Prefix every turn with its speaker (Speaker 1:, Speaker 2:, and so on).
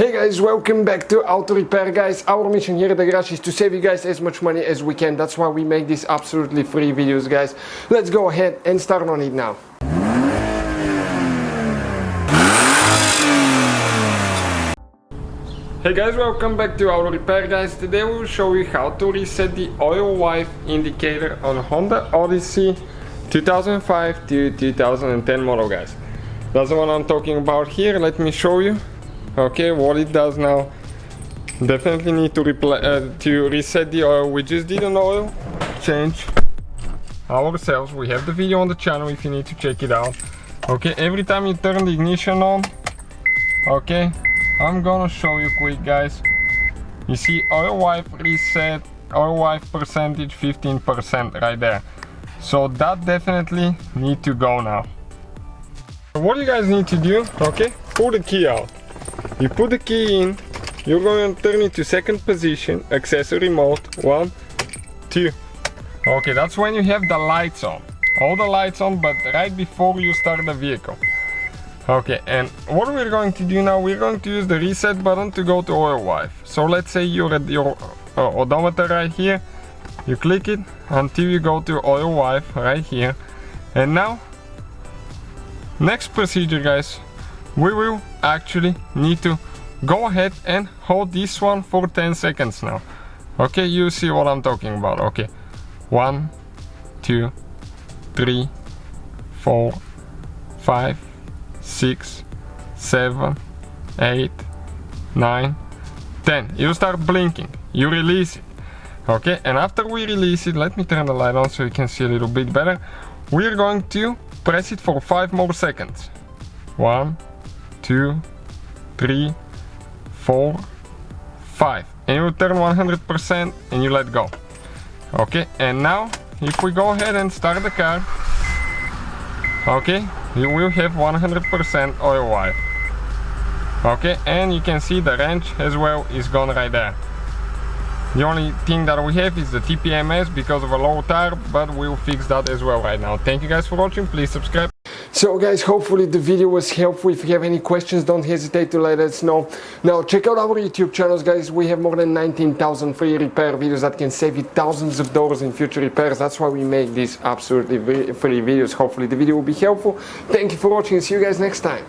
Speaker 1: Hey guys, welcome back to Auto Repair, guys. Our mission here at the garage is to save you guys as much money as we can. That's why we make these absolutely free videos, guys. Let's go ahead and start on it now. Hey guys, welcome back to Auto Repair, guys. Today we will show you how to reset the oil wipe indicator on Honda Odyssey 2005 to 2010 model, guys. That's the one I'm talking about here. Let me show you. Okay, what it does now. Definitely need to reset the oil. We just did an oil change ourselves. We have the video on the channel if you need to check it out. Okay, every time you turn the ignition on, okay, I'm gonna show you quick, guys. You see oil wipe reset, oil wipe percentage 15% right there. So that definitely need to go now. What you guys need to do, okay, pull the key out. You put the key in, you're going to turn it to second position, accessory mode, 1, 2. Okay, that's when you have the lights on. All the lights on, but right before you start the vehicle. Okay, and what we're going to do now, we're going to use the reset button to go to oil wipe. So let's say you're at your odometer right here. You click it until you go to oil wipe right here. And now, next procedure, guys. We will actually need to go ahead and hold this one for 10 seconds now. Okay, you see what I'm talking about. Okay, 1, 2, 3, 4, 5, 6, 7, 8, 9, 10. You start blinking, you release it. Okay, and after we release it, let me turn the light on so you can see a little bit better. We're going to press it for 5 more seconds. 1, 2, 3, 4, 5, and you turn 100% and you let go. Okay, and now if we go ahead and start the car, okay, you will have 100% oil wipe. Okay, and you can see the wrench as well is gone right there. The only thing that we have is the TPMS because of a low tire, but we'll fix that as well right now. Thank you guys for watching. Please subscribe. So guys, hopefully the video was helpful. If you have any questions, don't hesitate to let us know. Now check out our YouTube channels, guys. We have more than 19,000 free repair videos that can save you thousands of dollars in future repairs. That's why we make these absolutely free videos. Hopefully the video will be helpful. Thank you for watching. See you guys next time.